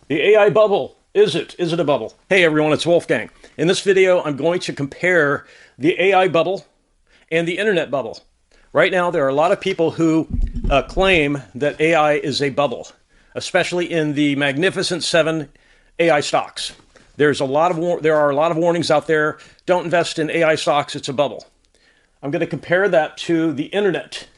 The AI bubble. Is it? Is it a bubble? Hey everyone, it's Wolfgang. In this video, I'm going to compare the AI bubble and the internet bubble. Right now, there are a lot of people who claim that AI is a bubble, especially in the Magnificent Seven AI stocks. There are a lot of warnings out there. Don't invest in AI stocks. It's a bubble. I'm going to compare that to the internet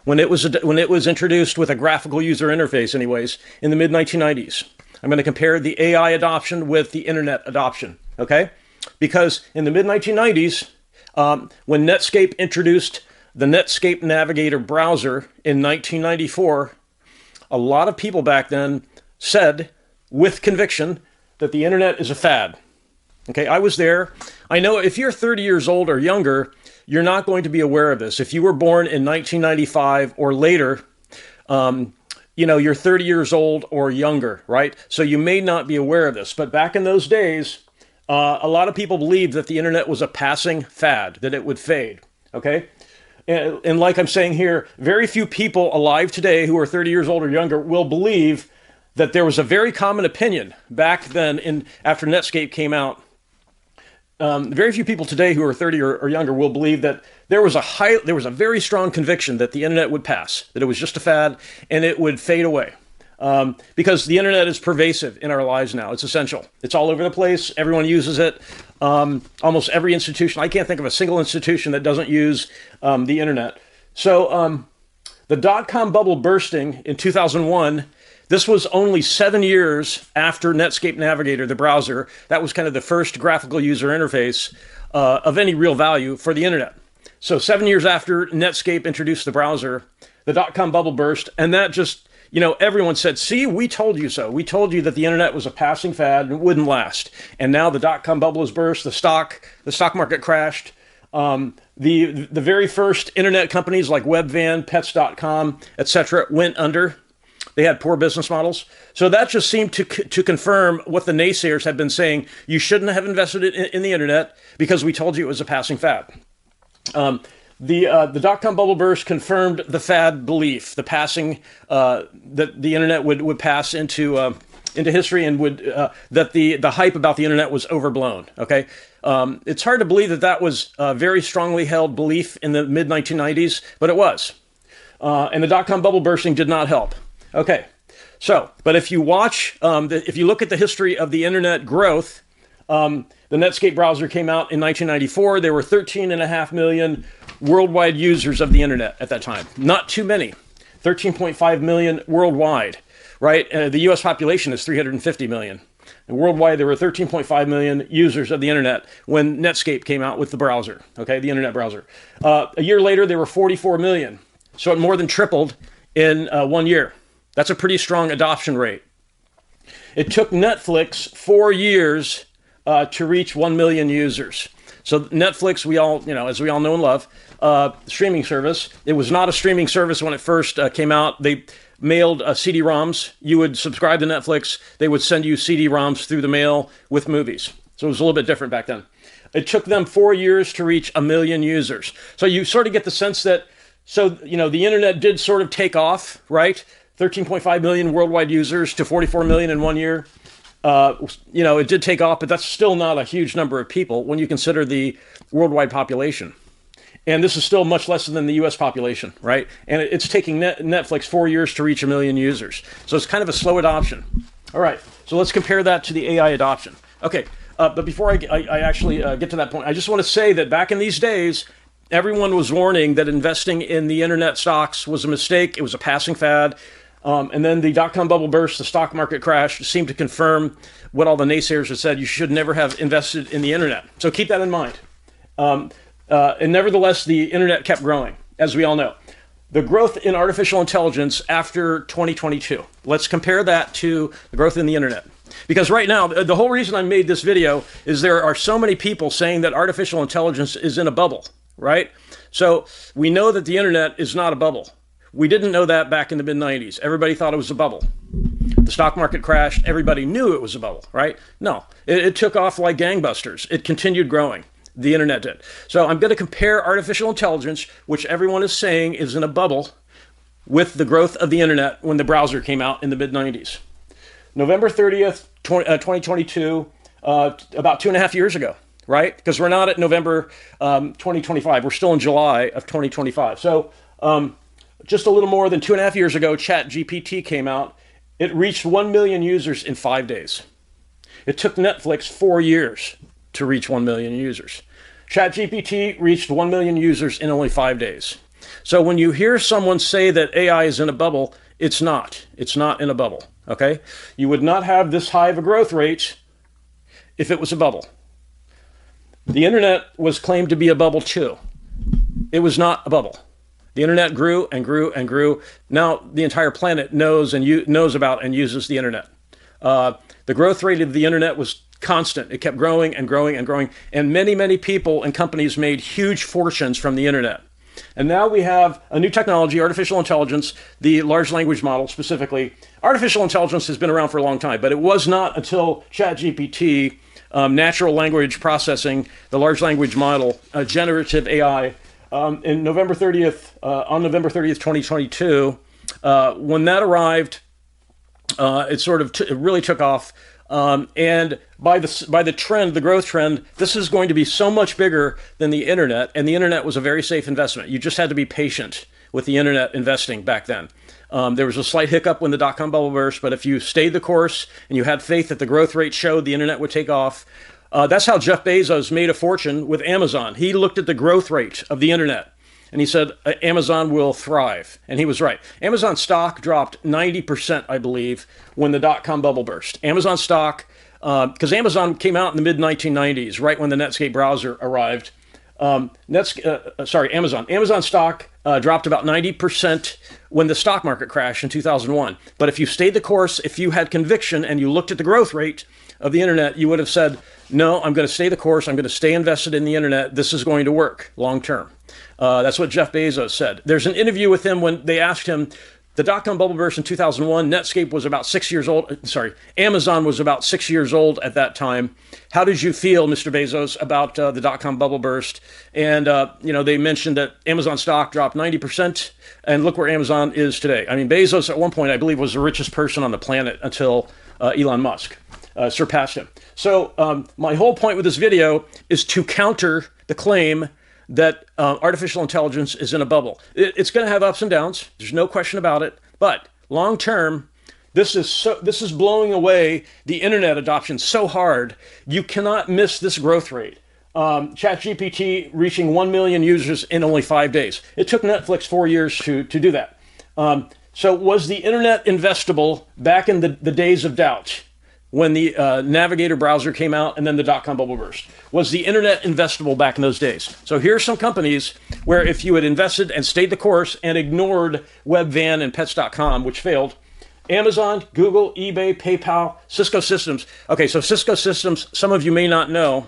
when it was introduced with a graphical user interface, anyways, in the mid-1990s. I'm going to compare the AI adoption with the internet adoption, okay? Because in the mid-1990s, when Netscape introduced the Netscape Navigator browser in 1994, a lot of people back then said, with conviction, that the internet is a fad. Okay, I was there. I know if you're 30 years old or younger, you're not going to be aware of this. If you were born in 1995 or later, you're 30 years old or younger, right? So you may not be aware of this. But back in those days, a lot of people believed that the internet was a passing fad, that it would fade, okay? And like I'm saying here, very few people alive today who are 30 years old or younger will believe that there was a very common opinion back then after Netscape came out. Very few people today who are 30 or younger will believe that there was a very strong conviction that the internet would pass, that it was just a fad and it would fade away. Because the internet is pervasive in our lives now. It's essential. It's all over the place. Everyone uses it. Almost every institution. I can't think of a single institution that doesn't use the internet. So the dot-com bubble bursting in 2001, this was only 7 years after Netscape Navigator, the browser. That was kind of the first graphical user interface of any real value for the internet. So 7 years after Netscape introduced the browser, the dot-com bubble burst, and that just, everyone said, see, we told you so. We told you that the internet was a passing fad and it wouldn't last. And now the dot-com bubble has burst, the stock market crashed. The very first internet companies like Webvan, Pets.com, etc. went under. They had poor business models. So that just seemed to confirm what the naysayers had been saying. You shouldn't have invested in the internet because we told you it was a passing fad. The dot-com bubble burst confirmed the fad belief, the passing, that the internet would pass into history and that the hype about the internet was overblown, okay? It's hard to believe that was a very strongly held belief in the mid-1990s, but it was. And the dot-com bubble bursting did not help. Okay, but if you if you look at the history of the internet growth, the Netscape browser came out in 1994. There were 13.5 million worldwide users of the internet at that time. Not too many. 13.5 million worldwide, right? The US population is 350 million. And worldwide, there were 13.5 million users of the internet when Netscape came out with the browser, okay, the internet browser. A year later, there were 44 million. So it more than tripled in 1 year. That's a pretty strong adoption rate. It took Netflix 4 years to reach 1 million users. So Netflix, as we all know and love, streaming service. It was not a streaming service when it first came out. They mailed CD-ROMs. You would subscribe to Netflix. They would send you CD-ROMs through the mail with movies. So it was a little bit different back then. It took them 4 years to reach 1 million users. So you sort of get the sense that, the internet did sort of take off, right? 13.5 million worldwide users to 44 million in 1 year. It did take off, but that's still not a huge number of people when you consider the worldwide population. And this is still much less than the US population, right? And it's taking Netflix 4 years to reach 1 million users. So it's kind of a slow adoption. All right, so let's compare that to the AI adoption. Okay, but before I actually get to that point, I just want to say that back in these days, everyone was warning that investing in the internet stocks was a mistake. It was a passing fad. And then the dot-com bubble burst, the stock market crash seemed to confirm what all the naysayers had said. You should never have invested in the internet. So keep that in mind. And nevertheless, the internet kept growing, as we all know. The growth in artificial intelligence after 2022. Let's compare that to the growth in the internet. Because right now, the whole reason I made this video is there are so many people saying that artificial intelligence is in a bubble, right? So we know that the internet is not a bubble. We didn't know that back in the mid-90s. Everybody thought it was a bubble. The stock market crashed. Everybody knew it was a bubble, right? No, it took off like gangbusters. It continued growing. The internet did. So I'm going to compare artificial intelligence, which everyone is saying is in a bubble, with the growth of the internet when the browser came out in the mid-90s. November 30th, 2022, about 2.5 years ago, right? Because we're not at November 2025. We're still in July of 2025. So just a little more than 2.5 years ago, ChatGPT came out. It reached 1 million users in 5 days. It took Netflix 4 years to reach 1 million users. ChatGPT reached 1 million users in only 5 days. So when you hear someone say that AI is in a bubble, it's not. It's not in a bubble, okay? You would not have this high of a growth rate if it was a bubble. The internet was claimed to be a bubble too. It was not a bubble. The internet grew and grew and grew. Now the entire planet knows about and uses the internet. The growth rate of the internet was constant. It kept growing and growing and growing. And many, many people and companies made huge fortunes from the internet. And now we have a new technology, artificial intelligence, the large language model specifically. Artificial intelligence has been around for a long time, but it was not until ChatGPT, natural language processing, the large language model, generative AI, on November 30th, 2022, when that arrived, it really took off. And by the trend, the growth trend, this is going to be so much bigger than the internet. And the internet was a very safe investment. You just had to be patient with the internet investing back then. There was a slight hiccup when the dot-com bubble burst, but if you stayed the course and you had faith that the growth rate showed the internet would take off, that's how Jeff Bezos made a fortune with Amazon. He looked at the growth rate of the internet and he said, Amazon will thrive. And he was right. Amazon stock dropped 90%, I believe, when the dot-com bubble burst. Amazon stock, because Amazon came out in the mid-1990s, right when the Netscape browser arrived. Amazon stock dropped about 90% when the stock market crashed in 2001. But if you stayed the course, if you had conviction and you looked at the growth rate of the internet, you would have said, no, I'm going to stay the course. I'm going to stay invested in the internet. This is going to work long term. That's what Jeff Bezos said. There's an interview with him when they asked him, the dot-com bubble burst in 2001, Netscape was about 6 years old. Amazon was about 6 years old at that time. How did you feel, Mr. Bezos, about the dot-com bubble burst? And, they mentioned that Amazon stock dropped 90%, and look where Amazon is today. I mean, Bezos at one point, I believe, was the richest person on the planet until Elon Musk surpassed him. So my whole point with this video is to counter the claim that artificial intelligence is in a bubble. It's going to have ups and downs. There's no question about it. But long term, this is blowing away the internet adoption so hard. You cannot miss this growth rate. ChatGPT reaching 1 million users in only 5 days. It took Netflix 4 years to do that. So was the internet investable back in the days of doubt? When the Navigator browser came out and then the dot-com bubble burst? Was the internet investable back in those days? So here's some companies where if you had invested and stayed the course and ignored Webvan and Pets.com, which failed, Amazon, Google, eBay, PayPal, Cisco Systems. Okay, so Cisco Systems, some of you may not know,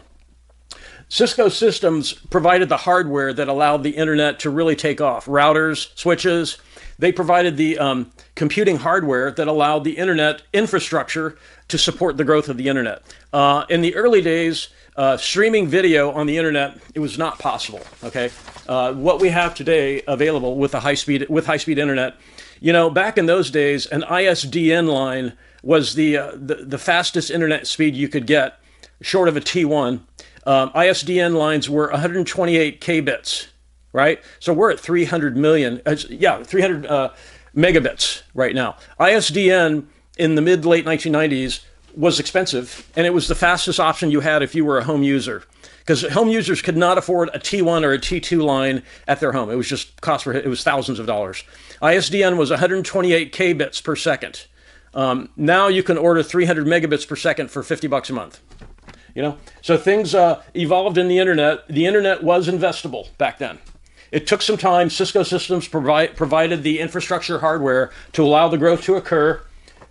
Cisco Systems provided the hardware that allowed the internet to really take off. Routers, switches. They provided the computing hardware that allowed the internet infrastructure to support the growth of the internet. In the early days, streaming video on the internet, it was not possible. Okay, what we have today available with high-speed internet, back in those days, an ISDN line was the fastest internet speed you could get, short of a T1. ISDN lines were 128 kbits. Right? So we're at 300 million, 300 megabits right now. ISDN in the mid-late 1990s was expensive, and it was the fastest option you had if you were a home user. Because home users could not afford a T1 or a T2 line at their home. It was just it was thousands of dollars. ISDN was 128 kbits per second. Now you can order 300 megabits per second for $50 a month. So things evolved in the internet. The internet was investable back then. It took some time. Cisco Systems provided the infrastructure hardware to allow the growth to occur.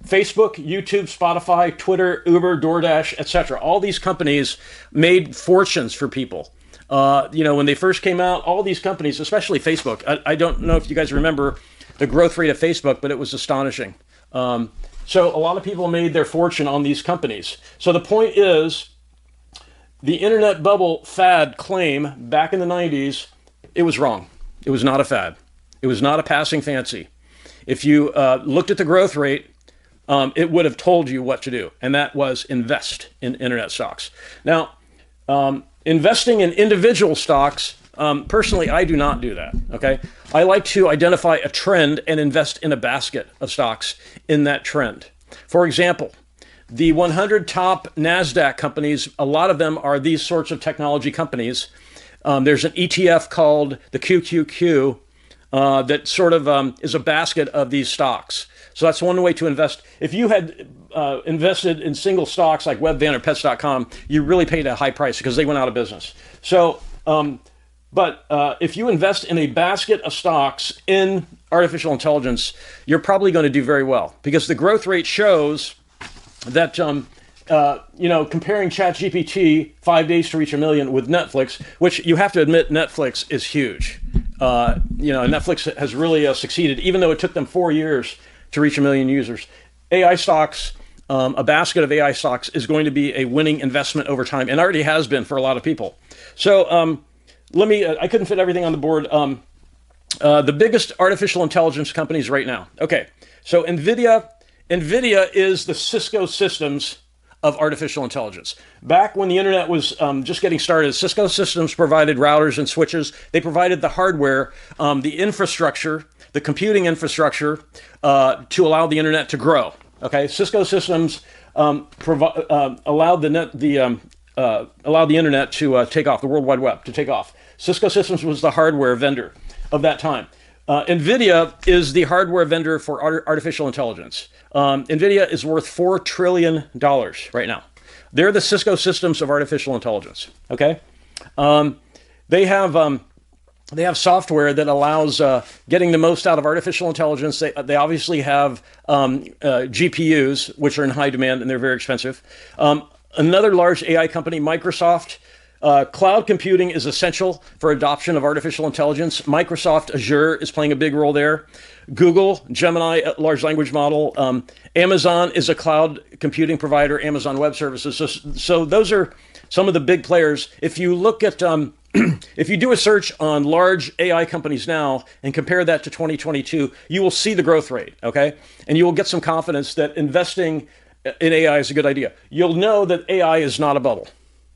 Facebook, YouTube, Spotify, Twitter, Uber, DoorDash, etc. All these companies made fortunes for people. When they first came out, all these companies, especially Facebook, I don't know if you guys remember the growth rate of Facebook, but it was astonishing. So a lot of people made their fortune on these companies. So the point is, the internet bubble fad claim back in the 90s, it was wrong. It was not a fad. It was not a passing fancy. If you looked at the growth rate, it would have told you what to do, and that was invest in internet stocks. Now, investing in individual stocks, personally, I do not do that, okay? I like to identify a trend and invest in a basket of stocks in that trend. For example, the 100 top NASDAQ companies, a lot of them are these sorts of technology companies. There's an ETF called the QQQ that sort of is a basket of these stocks. So that's one way to invest. If you had invested in single stocks like Webvan or Pets.com, you really paid a high price because they went out of business. So, but if you invest in a basket of stocks in artificial intelligence, you're probably going to do very well because the growth rate shows that, comparing ChatGPT 5 days to reach 1 million with Netflix, which you have to admit Netflix is huge. Netflix has really succeeded, even though it took them 4 years to reach 1 million users. AI stocks, a basket of AI stocks is going to be a winning investment over time and already has been for a lot of people. So I couldn't fit everything on the board. The biggest artificial intelligence companies right now. Okay, so Nvidia is the Cisco Systems of artificial intelligence. Back when the internet was just getting started, Cisco Systems provided routers and switches. They provided the hardware, the infrastructure, the computing infrastructure to allow the internet to grow. Okay, Cisco Systems allowed the internet to take off, the World Wide Web to take off. Cisco Systems was the hardware vendor of that time. Nvidia is the hardware vendor for artificial intelligence. Nvidia is worth $4 trillion right now. They're the Cisco Systems of artificial intelligence. Okay, they have software that allows getting the most out of artificial intelligence. They obviously have GPUs, which are in high demand and they're very expensive. Another large AI company, Microsoft. Cloud computing is essential for adoption of artificial intelligence. Microsoft Azure is playing a big role there. Google, Gemini, large language model. Amazon is a cloud computing provider, Amazon Web Services. So those are some of the big players. If you look at, if you do a search on large AI companies now and compare that to 2022, you will see the growth rate, okay? And you will get some confidence that investing in AI is a good idea. You'll know that AI is not a bubble.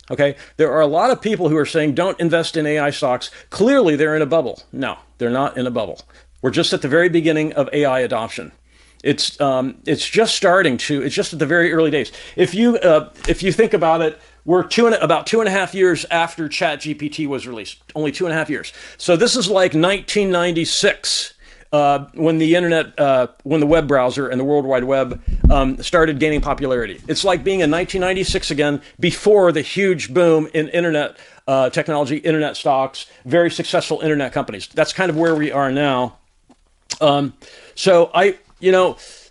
Okay, there are a lot of people who are saying don't invest in AI stocks. Clearly, they're in a bubble. No, they're not in a bubble. We're just at the very beginning of AI adoption. It's just starting to. It's just at the very early days. If you think about it, we're about 2.5 years after ChatGPT was released. Only 2.5 years. So this is like 1996. When the internet, when the web browser and the World Wide Web started gaining popularity. It's like being in 1996 again, before the huge boom in internet technology, internet stocks, very successful internet companies. That's kind of where we are now.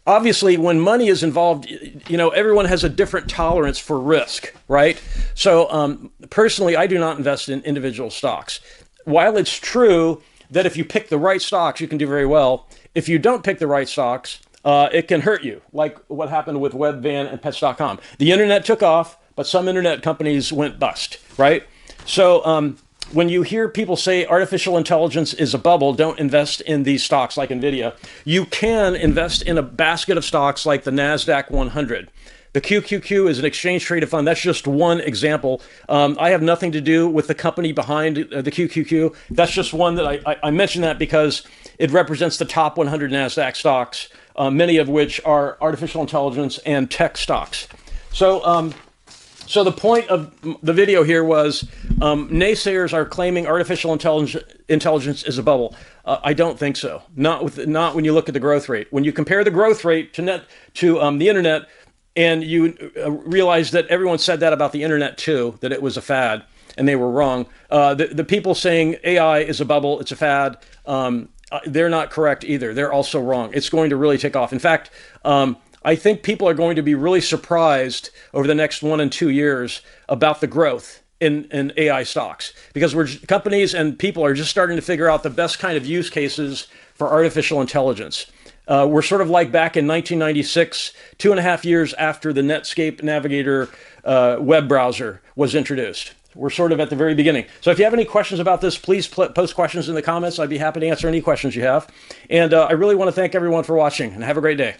Obviously when money is involved, everyone has a different tolerance for risk, right? So personally, I do not invest in individual stocks. While it's true that if you pick the right stocks, you can do very well. If you don't pick the right stocks, it can hurt you, like what happened with Webvan and Pets.com. The internet took off, but some internet companies went bust, right? So when you hear people say artificial intelligence is a bubble, don't invest in these stocks like Nvidia. You can invest in a basket of stocks like the NASDAQ 100. The QQQ is an exchange-traded fund. That's just one example. I have nothing to do with the company behind the QQQ. That's just one that I mention that because it represents the top 100 NASDAQ stocks, many of which are artificial intelligence and tech stocks. So the point of the video here was naysayers are claiming artificial intelligence is a bubble. I don't think so. Not when you look at the growth rate. When you compare the growth rate to the internet, and you realize that everyone said that about the internet too, that it was a fad, and they were wrong. The people saying AI is a bubble, it's a fad, they're not correct either. They're also wrong. It's going to really take off. In fact, I think people are going to be really surprised over the next 1 and 2 years about the growth in AI stocks, because companies and people are just starting to figure out the best kind of use cases for artificial intelligence. We're sort of like back in 1996, 2.5 years after the Netscape Navigator web browser was introduced. We're sort of at the very beginning. So if you have any questions about this, please post questions in the comments. I'd be happy to answer any questions you have. And I really want to thank everyone for watching, and have a great day.